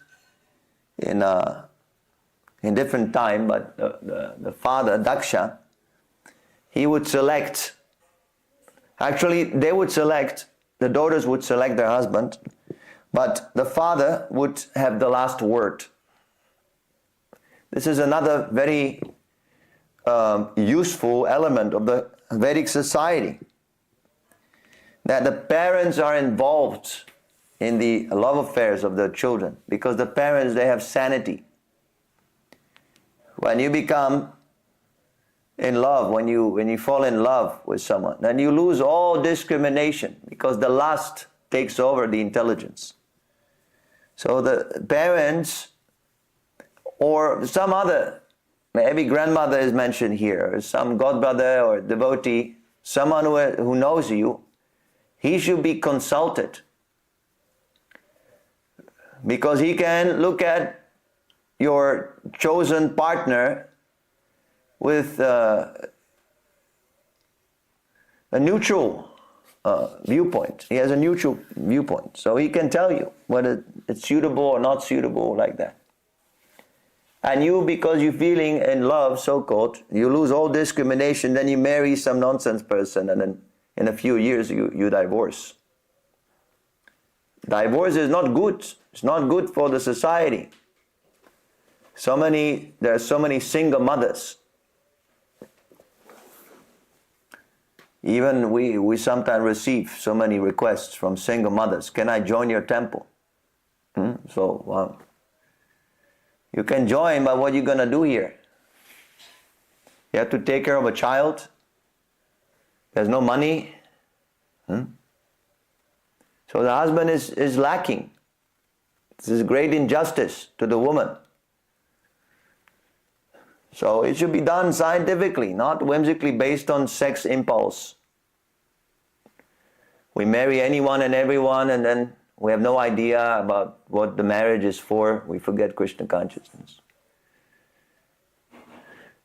in different time, but the father, Daksha, he would select, actually they would select, the daughters would select their husband, but the father would have the last word. This is another very useful element of the Vedic society, that the parents are involved in the love affairs of their children, because the parents, they have sanity. When you become in love, when you fall in love with someone, then you lose all discrimination, because the lust takes over the intelligence. So the parents, or some other, maybe grandmother is mentioned here, or some godbrother or devotee, someone who knows you, he should be consulted, because he can look at your chosen partner with a neutral viewpoint. He has a neutral viewpoint, so he can tell you whether it's suitable or not suitable, like that. And you, because you're feeling in love, so-called, you lose all discrimination, then you marry some nonsense person, and then in a few years you divorce. Divorce is not good. It's not good for the society. There are so many single mothers. Even we sometimes receive so many requests from single mothers. Can I join your temple? So, wow. You can join, but what are you going to do here? You have to take care of a child. There's no money. So the husband is lacking. This is great injustice to the woman. So it should be done scientifically, not whimsically based on sex impulse. We marry anyone and everyone, and then we have no idea about what the marriage is for. We forget Krishna consciousness.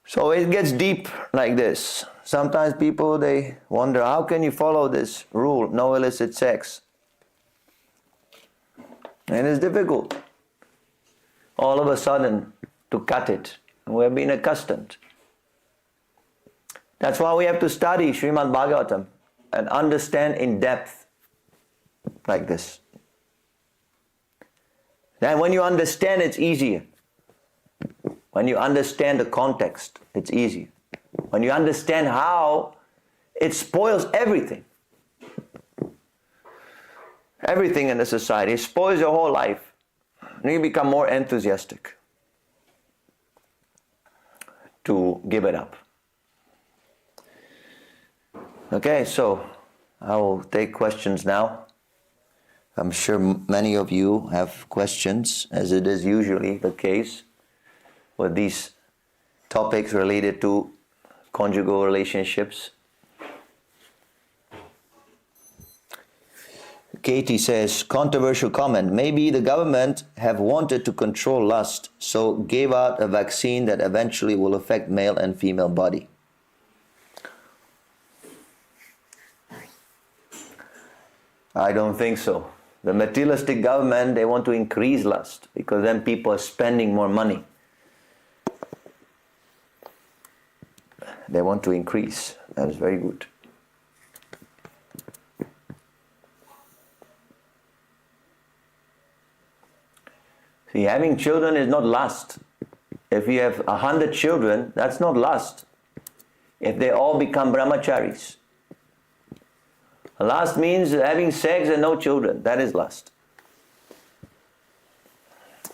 So it gets deep like this. Sometimes people, they wonder, how can you follow this rule, no illicit sex? And it's difficult all of a sudden to cut it. We have been accustomed. That's why we have to study Srimad Bhagavatam and understand in depth like this. Then when you understand, it's easier. When you understand the context, it's easier. When you understand how it spoils everything. Everything in the society. It spoils your whole life. And you become more enthusiastic to give it up. Okay, so I will take questions now. I'm sure many of you have questions, as it is usually the case with these topics related to conjugal relationships. Katie says, controversial comment. Maybe the government have wanted to control lust, so gave out a vaccine that eventually will affect male and female body. I don't think so. The materialistic government, they want to increase lust because then people are spending more money. They want to increase. That is very good. See, having children is not lust. If you have 100 children, that's not lust. If they all become brahmacharis. Lust means having sex and no children. That is lust.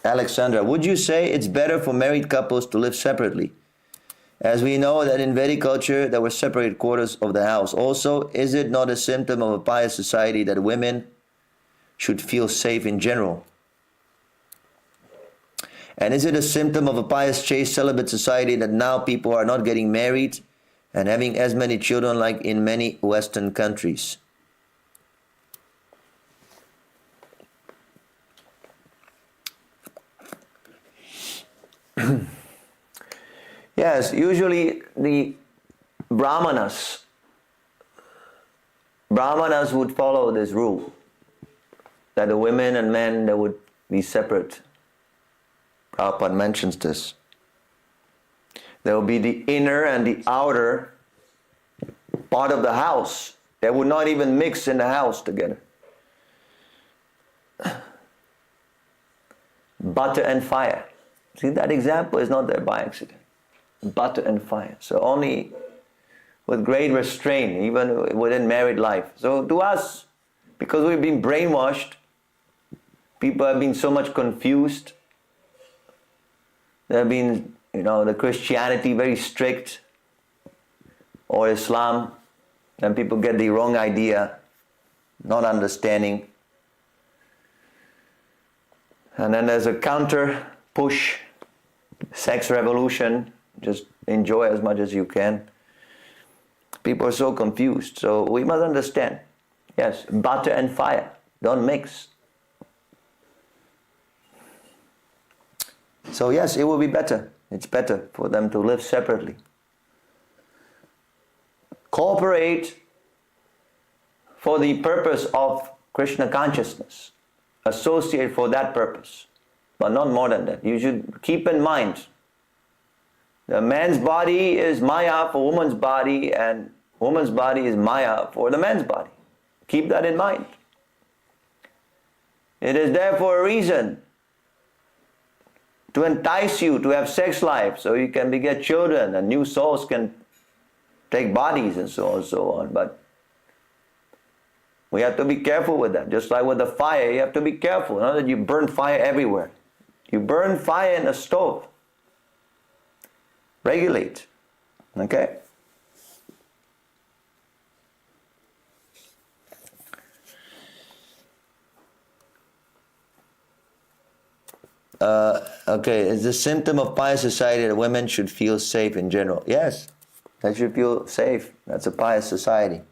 Alexandra, would you say it's better for married couples to live separately? As we know that in Vedic culture there were separate quarters of the house. Also, is it not a symptom of a pious society that women should feel safe in general? And is it a symptom of a pious, chaste, celibate society that now people are not getting married and having as many children like in many Western countries? Yes, usually the Brahmanas would follow this rule that the women and men, they would be separate. Prabhupada mentions this. There will be the inner and the outer part of the house. They would not even mix in the house together. Butter and fire. See, that example is not there by accident. Butter and fire. So only with great restraint, even within married life. So to us, because we've been brainwashed, people have been so much confused. There have been, the Christianity very strict, or Islam, and people get the wrong idea, not understanding. And then there's a counter push, sex revolution, just enjoy as much as you can. People are so confused, so we must understand. Yes, butter and fire, don't mix. So yes, it will be better. It's better for them to live separately. Cooperate for the purpose of Krishna consciousness. Associate for that purpose. But not more than that. You should keep in mind, the man's body is Maya for woman's body, and woman's body is Maya for the man's body. Keep that in mind. It is there for a reason. To entice you to have sex life, so you can beget children and new souls can take bodies and so on and so on. But We have to be careful with that. Just like with the fire, you have to be careful. Not that you burn fire everywhere. You burn fire in a stove. Regulate. Okay? Okay, is the symptom of pious society that women should feel safe in general? Yes, they should feel safe. That's a pious society.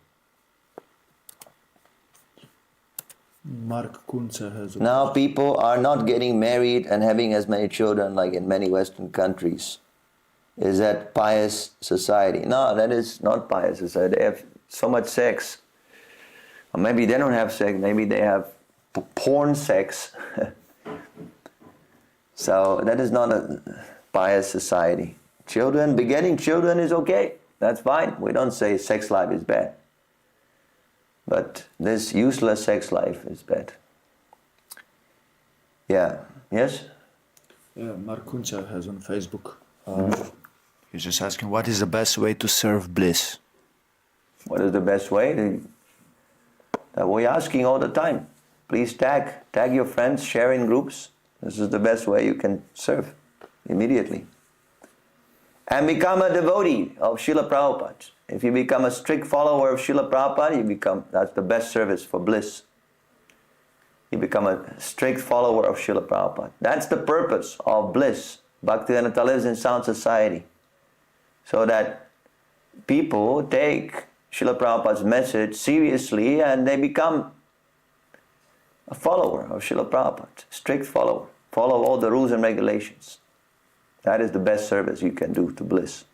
Mark Kunze has a Now people are not getting married and having as many children like in many Western countries. Is that pious society? No, that is not pious society. They have so much sex. Or maybe they don't have sex, maybe they have porn sex. So that is not a pious society. Children, begetting children is okay. That's fine. We don't say sex life is bad. But this useless sex life is bad. Yeah. Yes? Yeah, Mark Kunze has on Facebook. He's just asking, what is the best way to serve bliss? What is the best way? That we're asking all the time. Please tag your friends, share in groups. This is the best way you can serve immediately. And become a devotee of Srila Prabhupada. If you become a strict follower of Srila Prabhupada, that's the best service for bliss. You become a strict follower of Srila Prabhupada. That's the purpose of bliss. Bhaktivedanta lives in sound society. So that people take Srila Prabhupada's message seriously and they become a follower of Srila Prabhupada, strict follower. Follow all the rules and regulations. That is the best service you can do to bliss.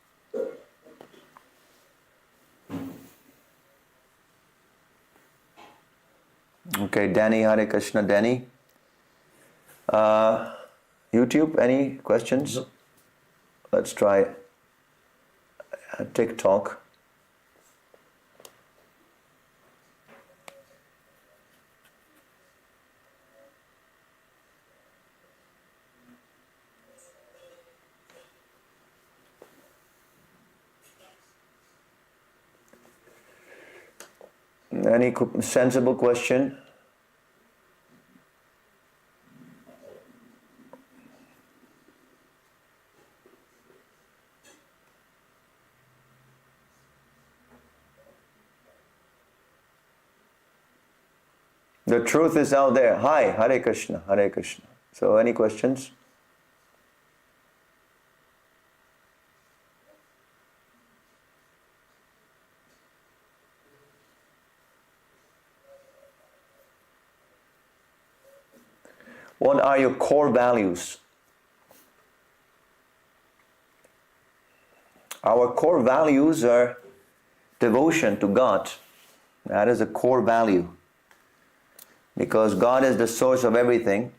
Okay, Danny, Hare Krishna, Danny. YouTube, any questions? No. Let's try TikTok. Any sensible question? The truth is out there. Hi, Hare Krishna, Hare Krishna. So any questions? What are your core values? Our core values are devotion to God. That is a core value. Because God is the source of everything.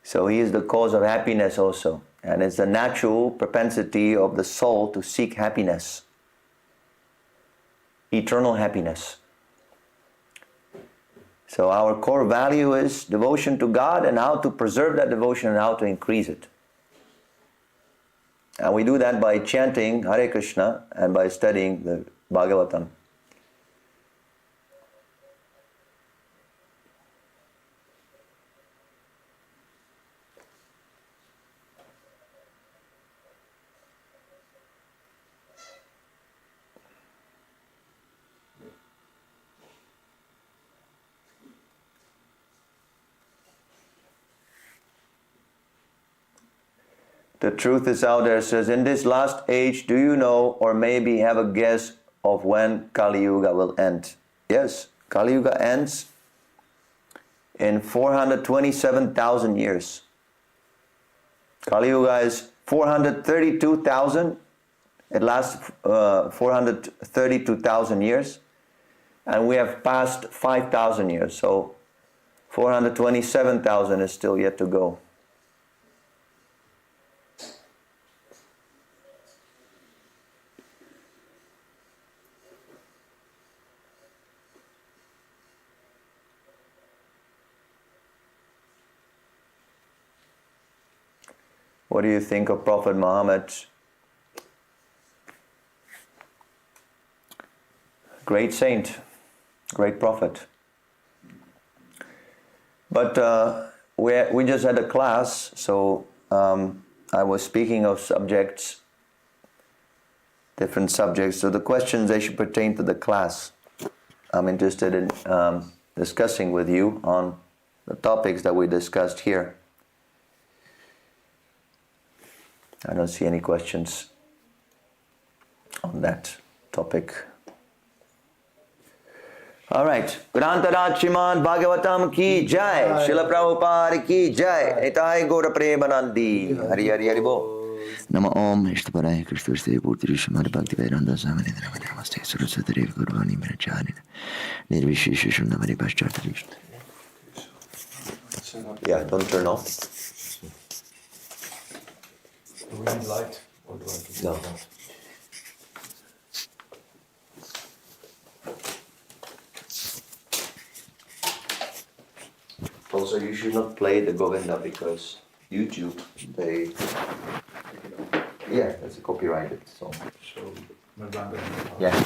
So He is the cause of happiness also. And it's the natural propensity of the soul to seek happiness. Eternal happiness. So our core value is devotion to God and how to preserve that devotion and how to increase it. And we do that by chanting Hare Krishna and by studying the Bhagavatam. The truth is out there. Says, in this last age, do you know or maybe have a guess of when Kali Yuga will end? Yes, Kali Yuga ends in 427,000 years. Kali Yuga is 432,000. It lasts 432,000 years. And we have passed 5,000 years. So 427,000 is still yet to go. What do you think of Prophet Muhammad? Great saint. Great prophet. But we just had a class, so I was speaking of subjects, different subjects. So the questions, they should pertain to the class. I'm interested in discussing with you on the topics that we discussed here. I don't see any questions on that topic. All right. Grantaraj Srimad Bhagavatam ki jai. Srila Prabhupada ki jai. Nitai Gaura Premanandi. Hari Hari Hari Bo. Nama Om Ishtaparaya Krishna Steve Purti Srimad Bhaktivedanta Swami Namaste Saraswati Gurvani Miracharya Nirvishisha Shunamari Paschartarish. Yeah, don't turn off. Do we need light? Or do I have to do No. that? Also, you should not play the Govinda because YouTube, they... Yeah, that's a copyrighted song. So, my grandpa. Yeah.